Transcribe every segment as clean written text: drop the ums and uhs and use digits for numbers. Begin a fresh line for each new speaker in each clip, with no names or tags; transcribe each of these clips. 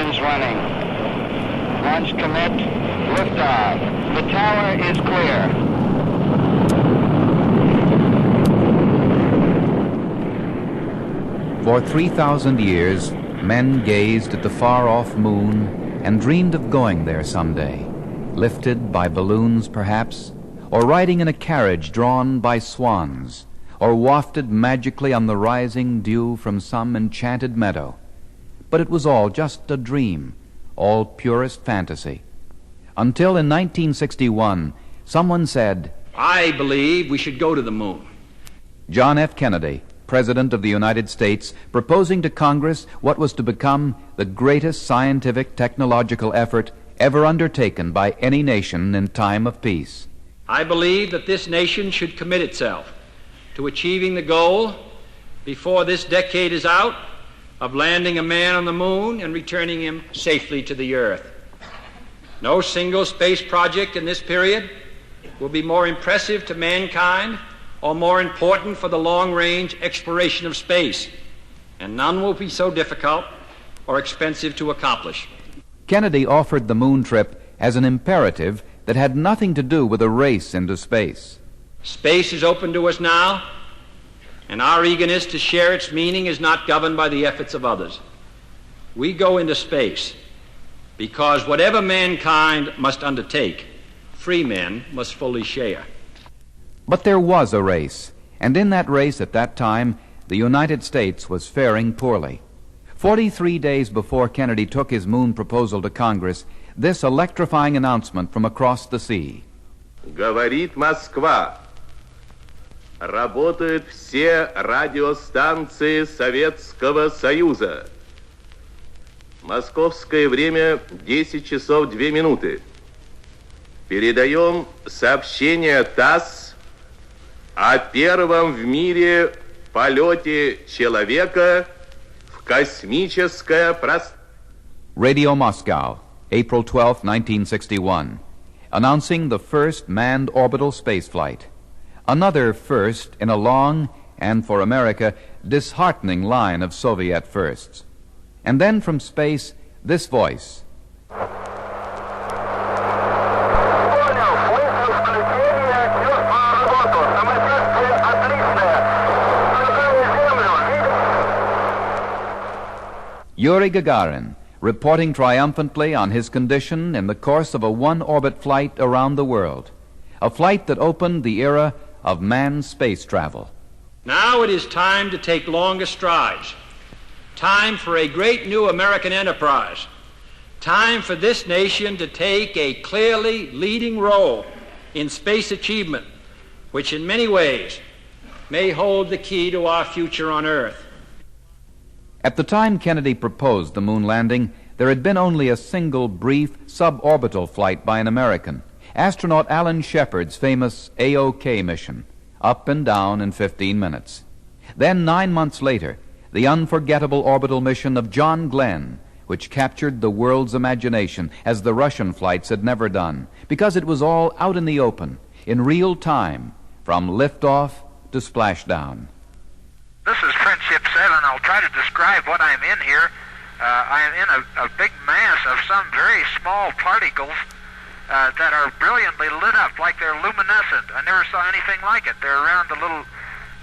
engines running. Launch commit. Liftoff. The tower is clear.
For 3,000 years, men gazed at the far-off moon and dreamed of going there someday, lifted by balloons perhaps, or riding in a carriage drawn by swans, or wafted magically on the rising dew from some enchanted meadow. But it was all just a dream, all purest fantasy. Until in 1961, someone said,
"I believe we should go to the moon."
John F. Kennedy, President of the United States, proposing to Congress what was to become the greatest scientific technological effort ever undertaken by any nation in time of peace.
I believe that this nation should commit itself to achieving the goal, before this decade is out, of landing a man on the moon and returning him safely to the earth. No single space project in this period will be more impressive to mankind or more important for the long-range exploration of space, and none will be so difficult or expensive to accomplish.
Kennedy offered the moon trip as an imperative that had nothing to do with a race into space.
Space is open to us now, and our eagerness to share its meaning is not governed by the efforts of others. We go into space because whatever mankind must undertake, free men must fully share.
But there was a race, and in that race at that time, the United States was faring poorly. 43 days before Kennedy took his moon proposal to Congress, this electrifying announcement from across the sea.
Говорит Москва. Работают все радиостанции Советского Союза. Московское время 10 часов 2 минуты. Передаем сообщение ТАСС о первом в мире полете человека в космическое пространство.
Radio Moscow, April 12, 1961, announcing the first manned orbital spaceflight. Another first in a long, and for America, disheartening line of Soviet firsts. And then from space, this voice. Yuri Gagarin, reporting triumphantly on his condition in the course of a one-orbit flight around the world, a flight that opened the era of manned space travel.
Now it is time to take longer strides, time for a great new American enterprise, time for this nation to take a clearly leading role in space achievement, which in many ways may hold the key to our future on Earth.
At the time Kennedy proposed the moon landing, there had been only a single brief suborbital flight by an American, astronaut Alan Shepard's famous AOK mission, up and down in 15 minutes. Then 9 months later, the unforgettable orbital mission of John Glenn, which captured the world's imagination as the Russian flights had never done, because it was all out in the open, in real time, from liftoff to splashdown.
This is Friendship 7. I'll try to describe what I'm in here. I'm in a big mass of some very small particles that are brilliantly lit up like they're luminescent. I never saw anything like it. They're around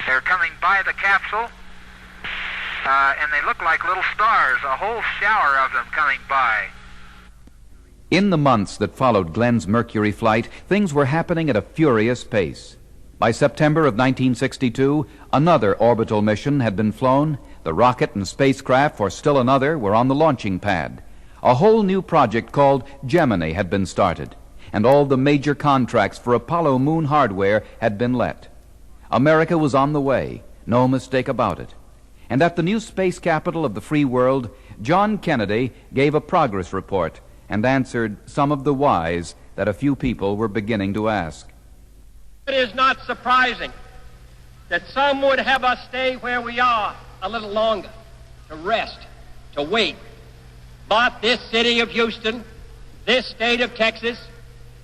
they're coming by the capsule, and they look like little stars, a whole shower of them coming by.
In the months that followed Glenn's Mercury flight, things were happening at a furious pace. By September of 1962, another orbital mission had been flown. The rocket and spacecraft for still another were on the launching pad. A whole new project called Gemini had been started, and all the major contracts for Apollo moon hardware had been let. America was on the way, no mistake about it. And at the new space capital of the free world, John Kennedy gave a progress report and answered some of the whys that a few people were beginning to ask.
It is not surprising that some would have us stay where we are a little longer, to rest, to wait. But this city of Houston, this state of Texas,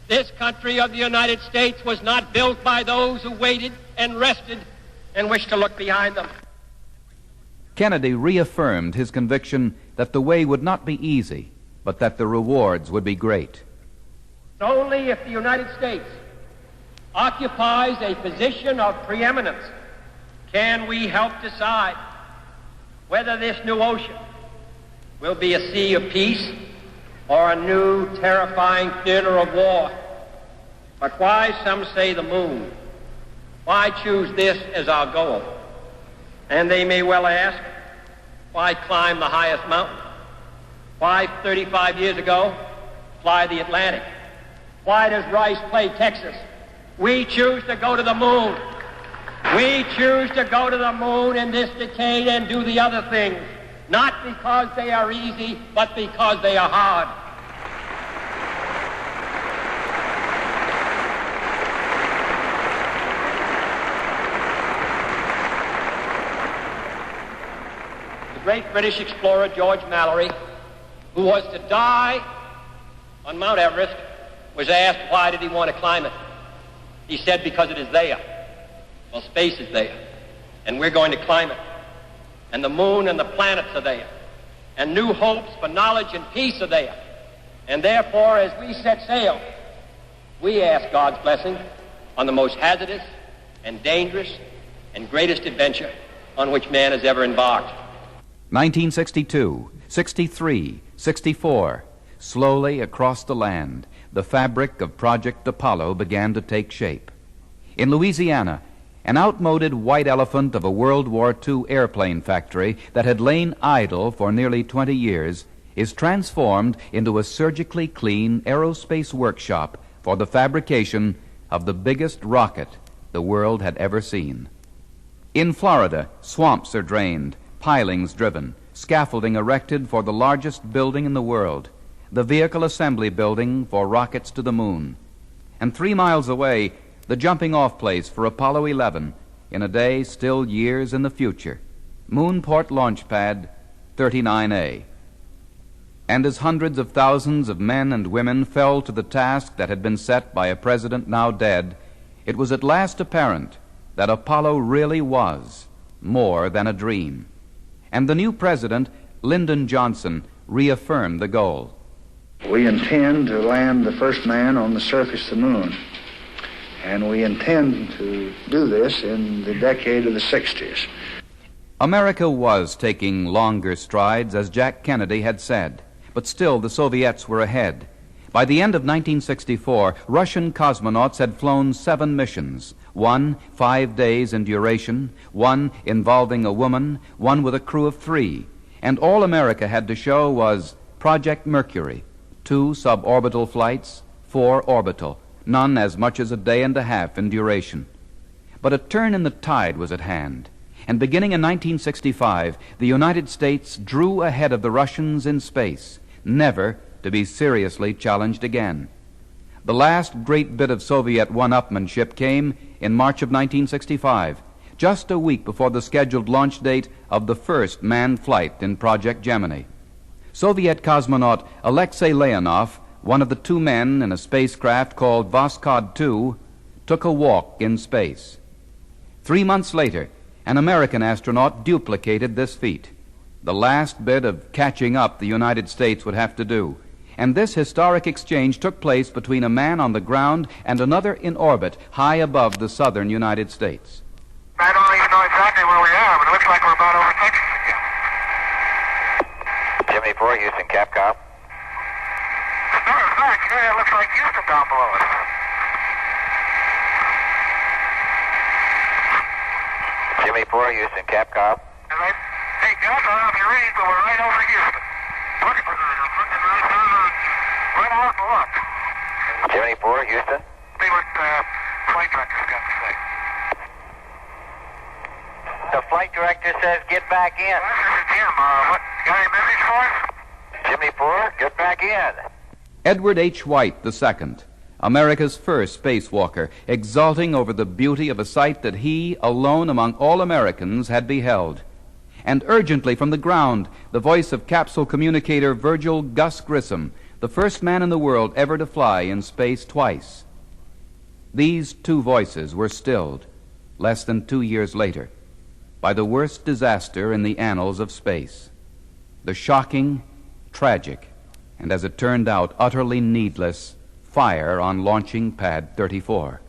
this country of the United States was not built by those who waited and rested and wished to look behind them.
Kennedy reaffirmed his conviction that the way would not be easy, but that the rewards would be great.
Only if the United States occupies a position of preeminence can we help decide whether this new ocean will be a sea of peace or a new terrifying theater of war. But why, some say, the moon? Why choose this as our goal? And they may well ask, why climb the highest mountain? Why, 35 years ago, fly the Atlantic? Why does Rice play Texas? We choose to go to the moon. We choose to go to the moon in this decade and do the other things, not because they are easy, but because they are hard. The great British explorer George Mallory, who was to die on Mount Everest, was asked why did he want to climb it. He said, because it is there. Well, space is there, and we're going to climb it. And the moon and the planets are there. And new hopes for knowledge and peace are there. And therefore, as we set sail, we ask God's blessing on the most hazardous and dangerous and greatest adventure on which man has ever embarked.
1962, 63, 64. Slowly across the land, the fabric of Project Apollo began to take shape. In Louisiana, an outmoded white elephant of a World War II airplane factory that had lain idle for nearly 20 years is transformed into a surgically clean aerospace workshop for the fabrication of the biggest rocket the world had ever seen. In Florida, swamps are drained, pilings driven, scaffolding erected for the largest building in the world, the Vehicle Assembly Building for rockets to the moon. And 3 miles away, the jumping-off place for Apollo 11, in a day still years in the future, Moonport Launch Pad 39A. And as hundreds of thousands of men and women fell to the task that had been set by a president now dead, it was at last apparent that Apollo really was more than a dream. And the new president, Lyndon Johnson, reaffirmed the goal.
We intend to land the first man on the surface of the moon. And we intend to do this in the decade of the 60s.
America was taking longer strides, as Jack Kennedy had said, but still the Soviets were ahead. By the end of 1964, Russian cosmonauts had flown 7 missions, one 5 days in duration, one involving a woman, one with a crew of 3. And all America had to show was Project Mercury, 2 suborbital flights, 4 orbital, none as much as a day and a half in duration. But a turn in the tide was at hand, and beginning in 1965, the United States drew ahead of the Russians in space, never to be seriously challenged again. The last great bit of Soviet one-upmanship came in March of 1965, just a week before the scheduled launch date of the first manned flight in Project Gemini. Soviet cosmonaut Alexei Leonov, one of the 2 men in a spacecraft called Voskhod 2, took a walk in space. 3 months later, an American astronaut duplicated this feat, the last bit of catching up the United States would have to do. And this historic exchange took place between a man on the ground and another in orbit high above the southern United States.
I don't even know exactly where we are, but it looks like we're about over Texas again.
Jimmy 4, Houston, Capcom.
As a matter of fact, it looks like Houston down below us.
Jimmy 4, Houston, Capcom.
And hey, Gus, I don't know if you're reading, but we're right over Houston. Look, right out and look.
Jimmy 4, Houston.
See what flight director's got to say.
The flight director says get back in.
Well, this is Jim. What, got any message for us?
Jimmy 4, get back in.
Edward H. White II, America's first spacewalker, exulting over the beauty of a sight that he, alone among all Americans, had beheld. And urgently from the ground, the voice of capsule communicator Virgil Gus Grissom, the first man in the world ever to fly in space twice. These 2 voices were stilled less than 2 years later. by the worst disaster in the annals of space. The shocking, tragic, and as it turned out, utterly needless fire on launching pad 34.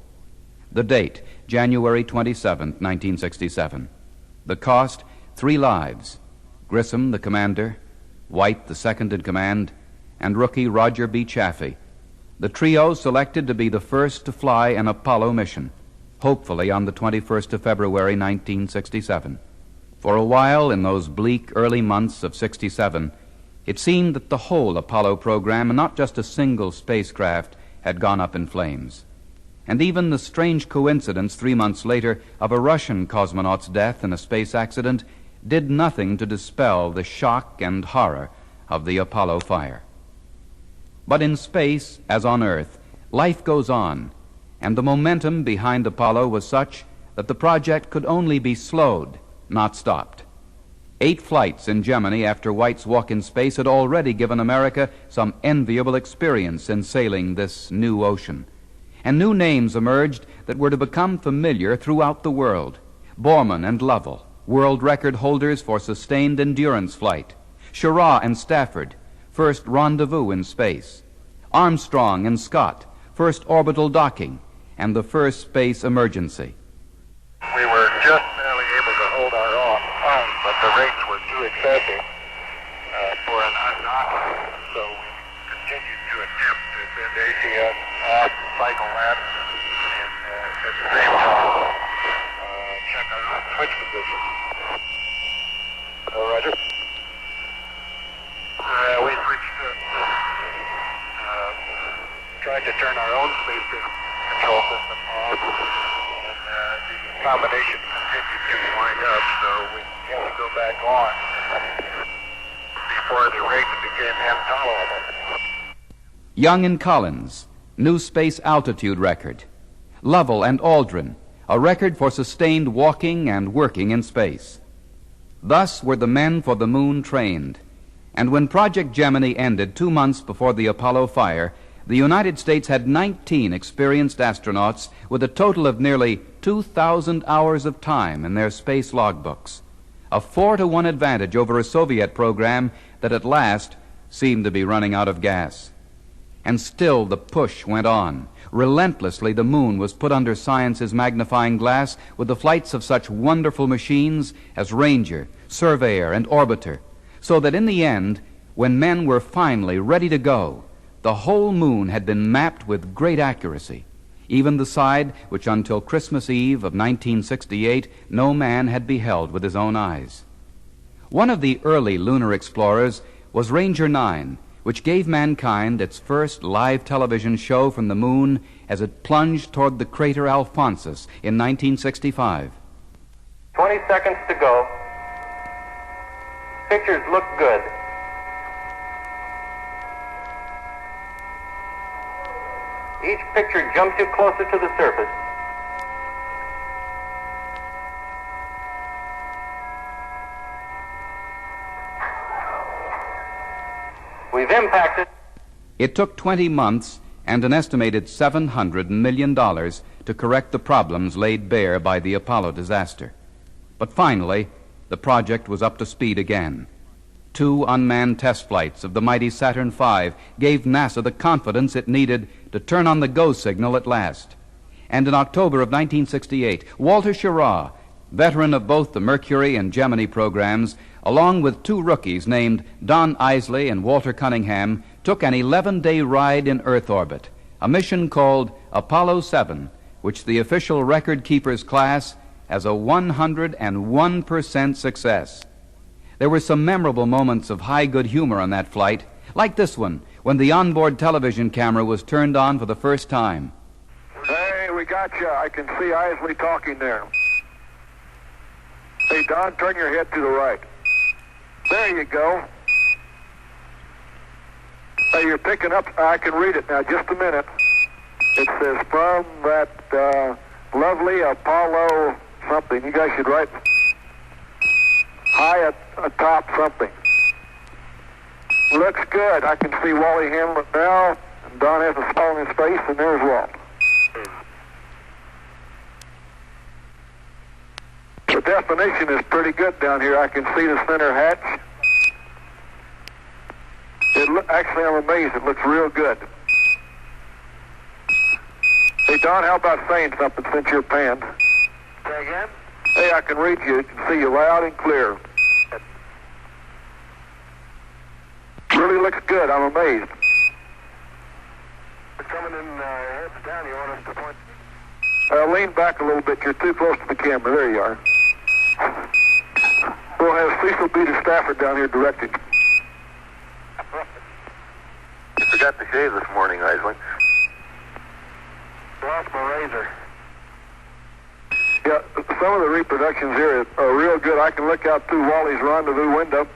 The date, January 27, 1967. The cost, 3 lives. Grissom, the commander, White, the second in command, and rookie Roger B. Chaffee. The trio selected to be the first to fly an Apollo mission, hopefully on the 21st of February, 1967. For a while in those bleak early months of 67, it seemed that the whole Apollo program, and not just a single spacecraft, had gone up in flames. And even the strange coincidence 3 months later of a Russian cosmonaut's death in a space accident did nothing to dispel the shock and horror of the Apollo fire. But in space, as on Earth, life goes on, and the momentum behind Apollo was such that the project could only be slowed, not stopped. 8 flights in Gemini after White's walk in space had already given America some enviable experience in sailing this new ocean. And new names emerged that were to become familiar throughout the world. Borman and Lovell, world record holders for sustained endurance flight. Schirra and Stafford, first rendezvous in space. Armstrong and Scott, first orbital docking, and the first space emergency.
We were just barely able to hold our own, but the rates were too excessive for an unknown, so we continued to attempt to send ACS off cycle left and at the same time check our switch position. Roger. We switched tried to turn our own space control system off, and the combination continued to wind up, so we had to go back on before the rates became intolerable.
Young and Collins, new space altitude record. Lovell and Aldrin, a record for sustained walking and working in space. Thus were the men for the moon trained. And when Project Gemini ended 2 months before the Apollo fire, the United States had 19 experienced astronauts with a total of nearly 2,000 hours of time in their space logbooks, a 4-to-1 advantage over a Soviet program that at last seemed to be running out of gas. And still the push went on. Relentlessly the moon was put under science's magnifying glass with the flights of such wonderful machines as Ranger, Surveyor, and Orbiter, so that in the end, when men were finally ready to go, the whole moon had been mapped with great accuracy, even the side which until Christmas Eve of 1968 no man had beheld with his own eyes. One of the early lunar explorers was Ranger 9, which gave mankind its first live television show from the moon as it plunged toward the crater Alphonsus in 1965.
20 seconds to go. Pictures look good. Each picture jumps you closer to the surface. We've impacted.
It took 20 months and an estimated $700 million to correct the problems laid bare by the Apollo disaster. But finally, the project was up to speed again. 2 unmanned test flights of the mighty Saturn V gave NASA the confidence it needed to turn on the go signal at last. And in October of 1968, Walter Schirra, veteran of both the Mercury and Gemini programs, along with 2 rookies named Don Isley and Walter Cunningham, took an 11-day ride in Earth orbit, a mission called Apollo 7, which the official record keepers class as a 101% success. There were some memorable moments of high good humor on that flight, like this one, when the onboard television camera was turned on for the first time.
Hey, we got you. I can see Isley talking there. Hey, Don, turn your head to the right. There you go. Hey, you're picking up. I can read it now. Just a minute. It says from that lovely Apollo something. You guys should write high atop something. Looks good. I can see Wally Hamlet now, and Don has a smile on his face, and there's Walt. But definition is pretty good down here. I can see the center hatch. Actually, I'm amazed. It looks real good. Hey, Don, how about saying something since you're panned?
Say again?
Hey, I can read you. I can see you loud and clear. Really looks good. I'm amazed.
We're coming in heads down. You want us to point?
Lean back a little bit. You're too close to the camera. There you are. We'll have Cecil B. de Stafford down here directing.
You forgot to shave this morning, Edwin. Lost my razor.
Yeah, some of the reproductions here are real good. I can look out through Wally's rendezvous window,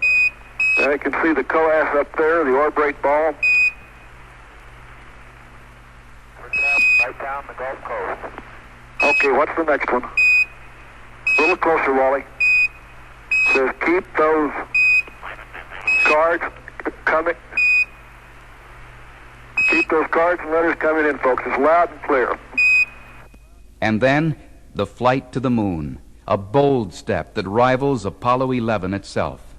and I can see the coas up there, the orbrate ball.
Right down the Gulf Coast.
Okay, what's the next one? A little closer, Wally. It says, keep those cards coming. Keep those cards and letters coming in, folks. It's loud and clear.
And then, the flight to the moon, a bold step that rivals Apollo 11 itself.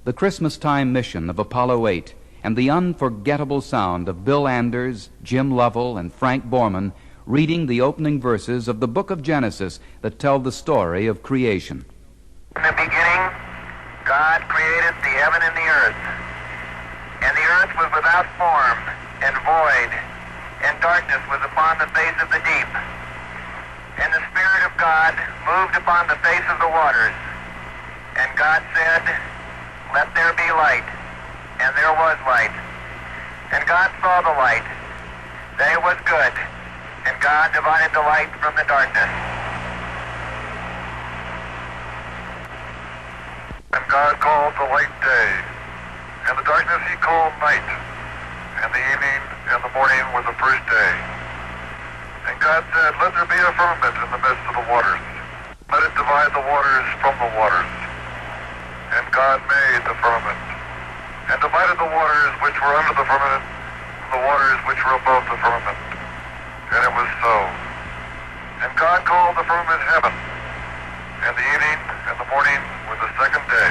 The Christmas-time mission of Apollo 8 and the unforgettable sound of Bill Anders, Jim Lovell, and Frank Borman reading the opening verses of the book of Genesis that tell the story of creation.
In the beginning, God created the heaven and the earth. And the earth was without form and void, and darkness was upon the face of the deep. And the Spirit of God moved upon the face of the waters. And God said, let there be light. And there was light. And God saw the light, that it was good. And God divided the light from the darkness.
And God called the light day, and the darkness he called night, and the evening and the morning were the first day. And God said, let there be a firmament in the midst of the waters. Let it divide the waters from the waters. And God made the firmament, and divided the waters which were under the firmament from the waters which were above the firmament. And it was so. And God called the firmament heaven, and the evening and the morning were the second day.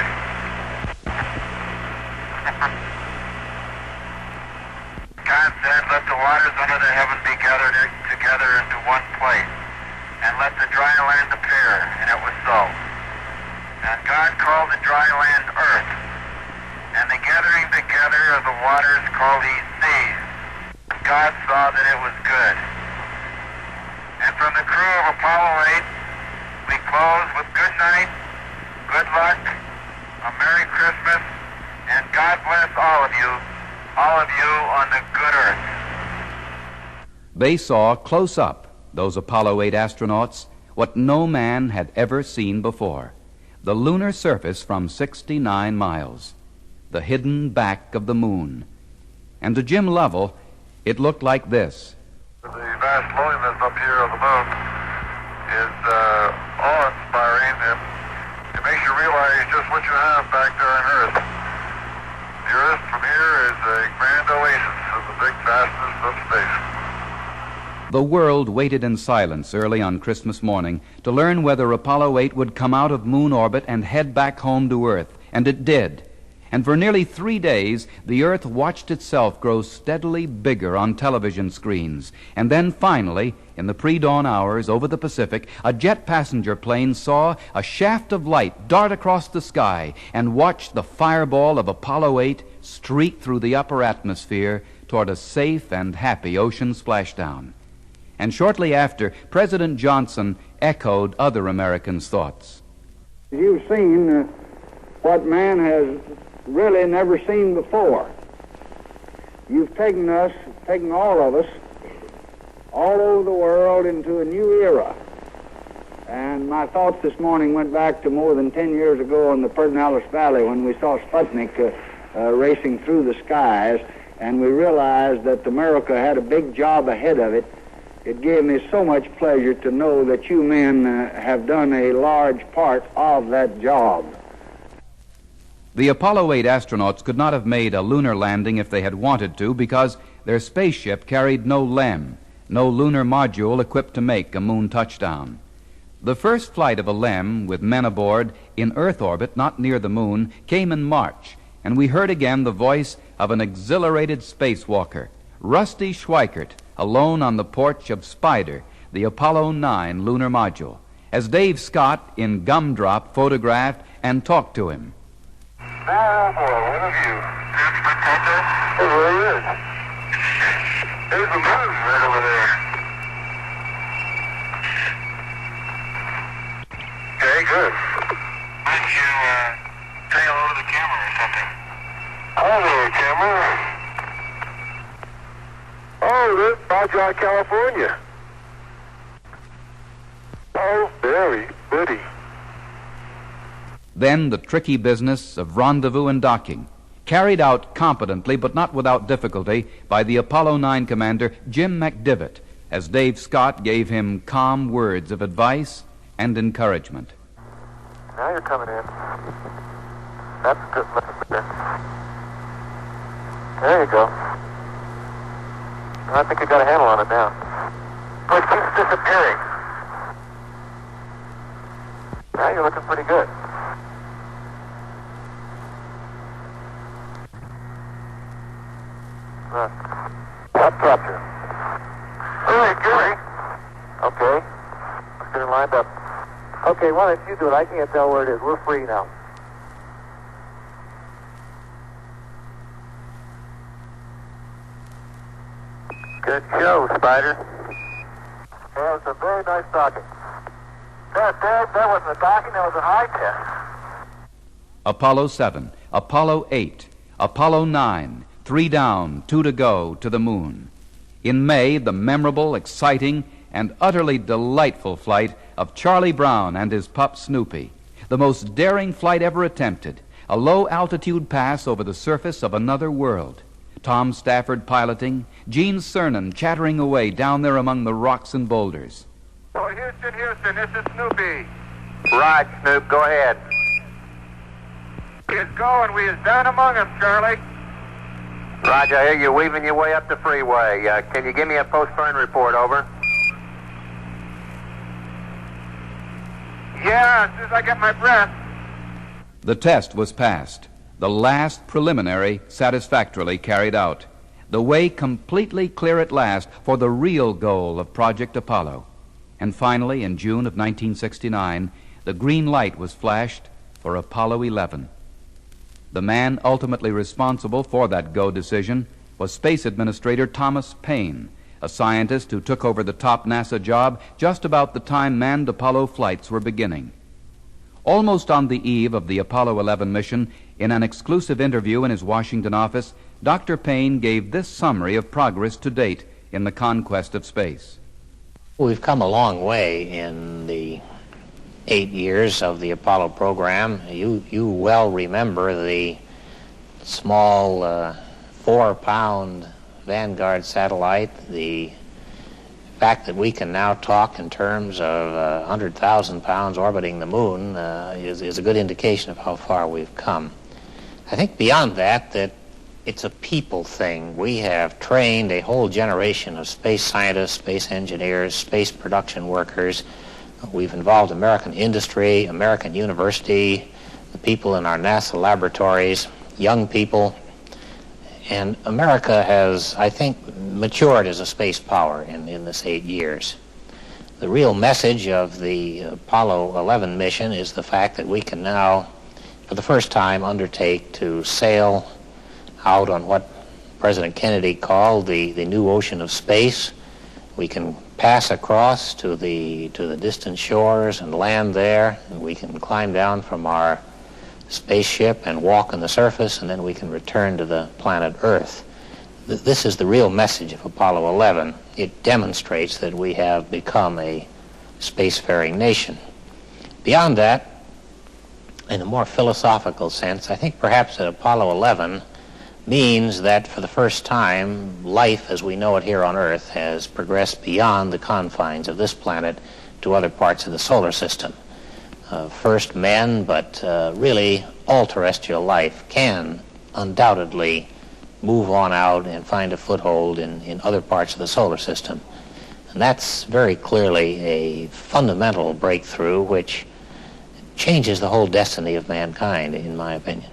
God said, let the waters under the heaven be gathered together into one place, and let the dry land appear, and it was so. And God called the dry land earth, and the gathering together of the waters called he seas. And God saw that it was good. And from the crew of Apollo 8, we close with good night, good luck, a Merry Christmas, and God bless all of you on the good earth.
They saw close up, those Apollo 8 astronauts, what no man had ever seen before: the lunar surface from 69 miles, the hidden back of the moon. And to Jim Lovell, it looked like this.
The vast loneliness up here of the moon is awe-inspiring, and it makes you realize just what you have back there on Earth. The Earth from here is a grand oasis in the big vastness of space.
The world waited in silence early on Christmas morning to learn whether Apollo 8 would come out of moon orbit and head back home to Earth, and it did. And for nearly 3 days, the Earth watched itself grow steadily bigger on television screens. And then finally, in the pre-dawn hours over the Pacific, a jet passenger plane saw a shaft of light dart across the sky and watched the fireball of Apollo 8 streak through the upper atmosphere toward a safe and happy ocean splashdown. And shortly after, President Johnson echoed other Americans' thoughts.
You've seen what man has really never seen before. You've taken all of us, all over the world into a new era. And my thoughts this morning went back to more than 10 years ago in the Pedernales Valley when we saw Sputnik racing through the skies, and we realized that America had a big job ahead of it. It gave me so much pleasure to know that you men have done a large part of that job.
The Apollo 8 astronauts could not have made a lunar landing if they had wanted to, because their spaceship carried no LEM, no lunar module equipped to make a moon touchdown. The first flight of a LEM with men aboard in Earth orbit not near the moon came in March, and we heard again the voice of an exhilarated spacewalker, Rusty Schweikert, alone on the porch of Spider, the Apollo 9 lunar module, as Dave Scott in Gumdrop photographed and talked to him.
Now for a win of you. It really is. There's the moon right over there. Okay, good. Why don't you say hello to the camera or something? Hello there, camera. Oh, this is Baja, California. Oh, very pretty.
Then the tricky business of rendezvous and docking, carried out competently but not without difficulty by the Apollo 9 commander Jim McDivitt, as Dave Scott gave him calm words of advice and encouragement.
Now you're coming in. That's good. There you go. I think you got a handle on it now. But it keeps disappearing. Now you're looking pretty good. Top capture. Hey, Gary. Okay. Let's get it lined up. Okay, why don't you do it? I can't tell where it is. We're free now. Good show, Spider. Well, it's a very nice docking. That wasn't a docking, that was an eye test.
Apollo 7, Apollo 8, Apollo 9, 3 down, 2 to go to the moon. In May, the memorable, exciting, and utterly delightful flight of Charlie Brown and his pup Snoopy, the most daring flight ever attempted, a low-altitude pass over the surface of another world. Tom Stafford piloting, Gene Cernan chattering away down there among the rocks and boulders.
Oh, Houston, this is Snoopy.
Right, Snoop, go ahead.
We is going. We is down among them, Charlie.
Roger, I hear you weaving your way up the freeway. Can you give me a post-burn report, over?
Yeah, as soon as I get my breath.
The test was passed. The last preliminary satisfactorily carried out. The way completely clear at last for the real goal of Project Apollo. And finally, in June of 1969, the green light was flashed for Apollo 11. The man ultimately responsible for that go decision was Space Administrator Thomas Paine, a scientist who took over the top NASA job just about the time manned Apollo flights were beginning. Almost on the eve of the Apollo 11 mission, in an exclusive interview in his Washington office, Dr. Paine gave this summary of progress to date in the conquest of space.
We've come a long way in the 8 years of the Apollo program. You well remember the small 4-pound Vanguard satellite. The fact that we can now talk in terms of 100,000 pounds orbiting the moon is a good indication of how far we've come. I think beyond that it's a people thing. We have trained a whole generation of space scientists, space engineers, space production workers. We've involved American industry, American university, the people in our NASA laboratories, young people. And America has, I think, matured as a space power in this 8 years. The real message of the Apollo 11 mission is the fact that we can now, for the first time, undertake to sail out on what President Kennedy called the new ocean of space. We can pass across to the distant shores and land there, and we can climb down from our spaceship and walk on the surface, and then we can return to the planet Earth. This is the real message of Apollo 11. It demonstrates that we have become a spacefaring nation. Beyond that, in a more philosophical sense, I think perhaps that Apollo 11 means that for the first time, life as we know it here on Earth has progressed beyond the confines of this planet to other parts of the solar system. First men, but really all terrestrial life can undoubtedly move on out and find a foothold in other parts of the solar system. And that's very clearly a fundamental breakthrough which changes the whole destiny of mankind, in my opinion.